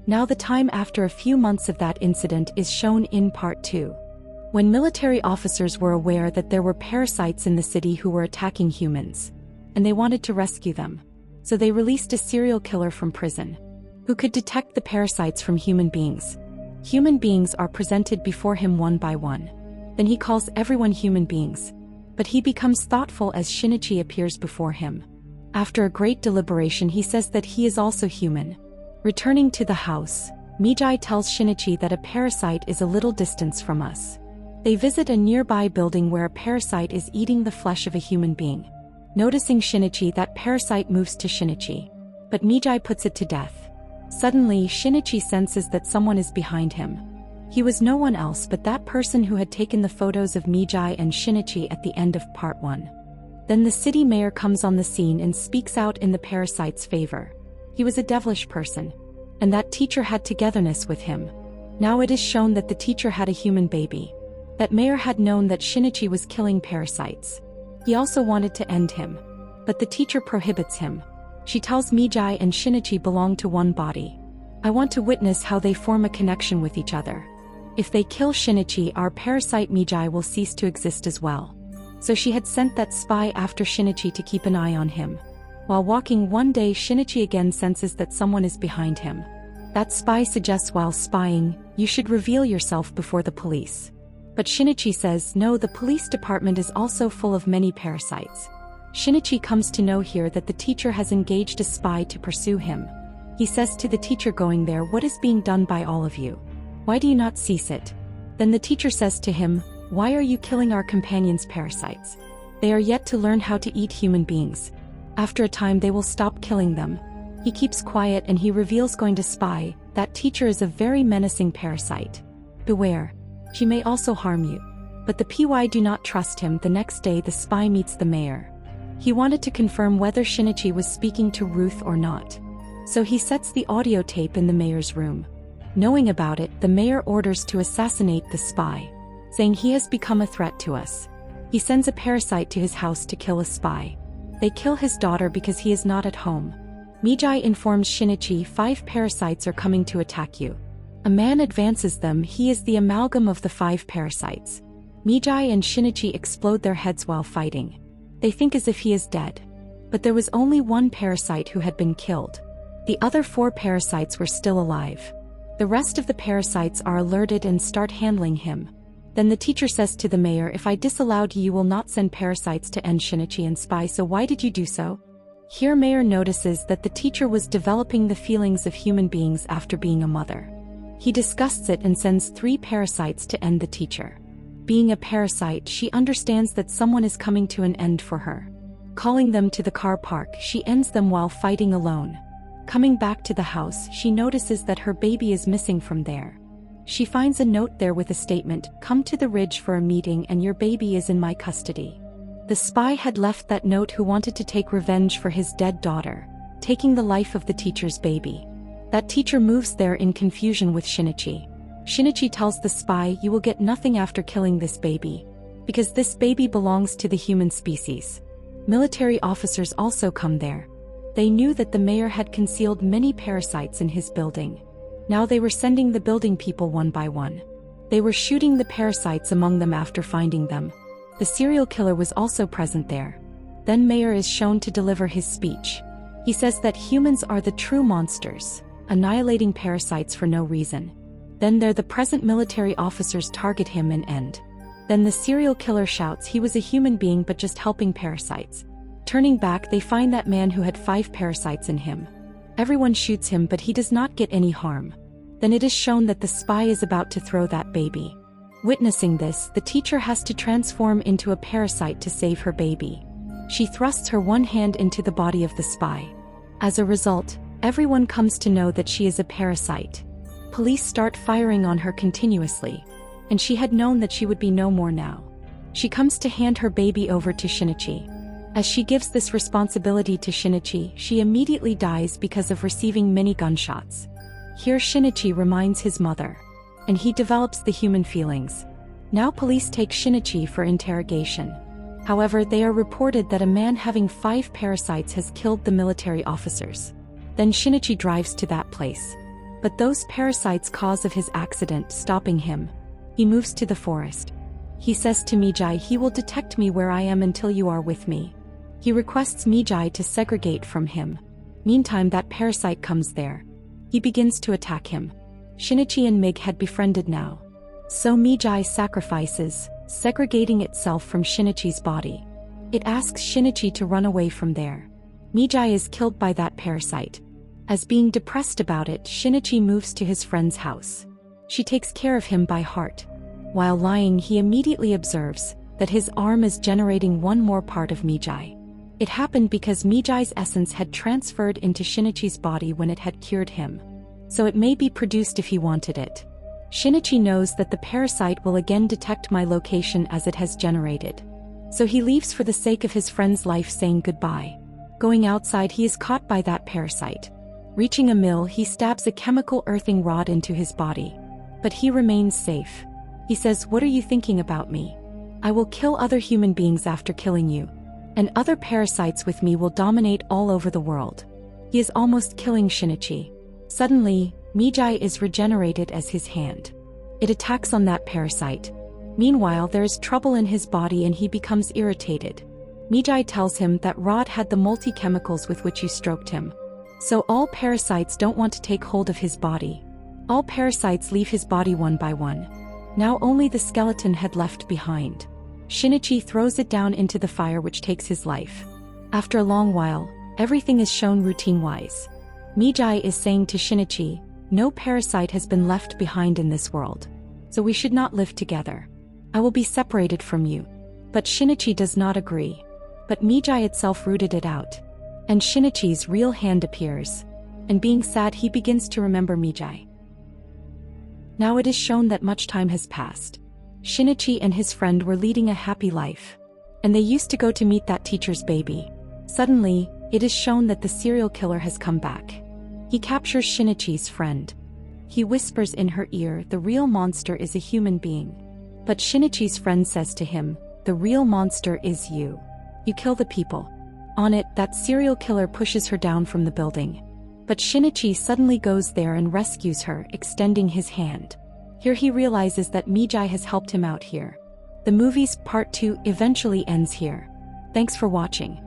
Now the time after a few months of that incident is shown in part 2. When military officers were aware that there were parasites in the city who were attacking humans, and they wanted to rescue them. So they released a serial killer from prison, who could detect the parasites from human beings. Human beings are presented before him one by one. Then he calls everyone human beings. But he becomes thoughtful as Shinichi appears before him. After a great deliberation he says that he is also human. Returning to the house, Migi tells Shinichi that a parasite is a little distance from us. They visit a nearby building where a parasite is eating the flesh of a human being. Noticing Shinichi, that parasite moves to Shinichi. But Migi puts it to death. Suddenly, Shinichi senses that someone is behind him. He was no one else but that person who had taken the photos of Migi and Shinichi at the end of part 1. Then the city mayor comes on the scene and speaks out in the parasite's favor. He was a devilish person. And that teacher had togetherness with him. Now it is shown that the teacher had a human baby. That mayor had known that Shinichi was killing parasites. He also wanted to end him. But the teacher prohibits him. She tells Migi and Shinichi belong to one body. I want to witness how they form a connection with each other. If they kill Shinichi, our parasite Migi will cease to exist as well. So she had sent that spy after Shinichi to keep an eye on him. While walking one day, Shinichi again senses that someone is behind him. That spy suggests while spying, you should reveal yourself before the police. But Shinichi says no, the police department is also full of many parasites. Shinichi comes to know here that the teacher has engaged a spy to pursue him. He says to the teacher going there, what is being done by all of you? Why do you not cease it? Then the teacher says to him, why are you killing our companions' parasites? They are yet to learn how to eat human beings. After a time they will stop killing them. He keeps quiet and he reveals going to spy, that teacher is a very menacing parasite. Beware. She may also harm you. But the PY do not trust him. The next day the spy meets the mayor. He wanted to confirm whether Shinichi was speaking to Ruth or not. So he sets the audio tape in the mayor's room. Knowing about it, the mayor orders to assassinate the spy, saying he has become a threat to us. He sends a parasite to his house to kill a spy. They kill his daughter because he is not at home. Migi informs Shinichi 5 parasites are coming to attack you. A man advances them. He is the amalgam of the 5 parasites. Migi and Shinichi explode their heads while fighting. They think as if he is dead. But there was only one parasite who had been killed. The other 4 parasites were still alive. The rest of the parasites are alerted and start handling him. Then the teacher says to the mayor, if I disallowed you will not send parasites to end Shinichi and spy, so why did you do so? Here mayor notices that the teacher was developing the feelings of human beings after being a mother. He disgusts it and sends 3 parasites to end the teacher. Being a parasite, she understands that someone is coming to an end for her. Calling them to the car park, she ends them while fighting alone. Coming back to the house, she notices that her baby is missing from there. She finds a note there with a statement, come to the ridge for a meeting and your baby is in my custody. The spy had left that note who wanted to take revenge for his dead daughter, taking the life of the teacher's baby. That teacher moves there in confusion with Shinichi. Shinichi tells the spy, you will get nothing after killing this baby, because this baby belongs to the human species. Military officers also come there. They knew that the mayor had concealed many parasites in his building. Now they were sending the building people one by one. They were shooting the parasites among them after finding them. The serial killer was also present there. Then mayor is shown to deliver his speech. He says that humans are the true monsters, annihilating parasites for no reason. Then the present military officers target him and end. Then the serial killer shouts he was a human being but just helping parasites. Turning back, they find that man who had 5 parasites in him. Everyone shoots him but he does not get any harm. Then it is shown that the spy is about to throw that baby. Witnessing this, the teacher has to transform into a parasite to save her baby. She thrusts her one hand into the body of the spy. As a result, everyone comes to know that she is a parasite. Police start firing on her continuously. And she had known that she would be no more now. She comes to hand her baby over to Shinichi. As she gives this responsibility to Shinichi, she immediately dies because of receiving many gunshots. Here Shinichi reminds his mother. And he develops the human feelings. Now police take Shinichi for interrogation. However, they are reported that a man having 5 parasites has killed the military officers. Then Shinichi drives to that place. But those parasites cause of his accident stopping him. He moves to the forest. He says to Migi he will detect me where I am until you are with me. He requests Migi to segregate from him. Meantime that parasite comes there. He begins to attack him. Shinichi and Mig had befriended now. So Migi sacrifices, segregating itself from Shinichi's body. It asks Shinichi to run away from there. Migi is killed by that parasite. As being depressed about it, Shinichi moves to his friend's house. She takes care of him by heart. While lying, he immediately observes that his arm is generating one more part of Migi. It happened because Migi's essence had transferred into Shinichi's body when it had cured him. So it may be produced if he wanted it. Shinichi knows that the parasite will again detect my location as it has generated. So he leaves for the sake of his friend's life, saying goodbye. Going outside, he is caught by that parasite. Reaching a mill, he stabs a chemical earthing rod into his body. But he remains safe. He says, "What are you thinking about me? I will kill other human beings after killing you. And other parasites with me will dominate all over the world." He is almost killing Shinichi. Suddenly, Migi is regenerated as his hand. It attacks on that parasite. Meanwhile, there is trouble in his body and he becomes irritated. Migi tells him that rod had the multi-chemicals with which you stroked him. So all parasites don't want to take hold of his body. All parasites leave his body one by one. Now only the skeleton had left behind. Shinichi throws it down into the fire, which takes his life. After a long while, everything is shown routine-wise. Migi is saying to Shinichi, "No parasite has been left behind in this world. So we should not live together. I will be separated from you." But Shinichi does not agree. But Migi itself rooted it out. And Shinichi's real hand appears. And being sad, he begins to remember Migi. Now it is shown that much time has passed. Shinichi and his friend were leading a happy life. And they used to go to meet that teacher's baby. Suddenly, it is shown that the serial killer has come back. He captures Shinichi's friend. He whispers in her ear, "The real monster is a human being." But Shinichi's friend says to him, "The real monster is you. You kill the people." On it, that serial killer pushes her down from the building. But Shinichi suddenly goes there and rescues her, extending his hand. Here he realizes that Migi has helped him out here. The movie's part 2 eventually ends here. Thanks for watching.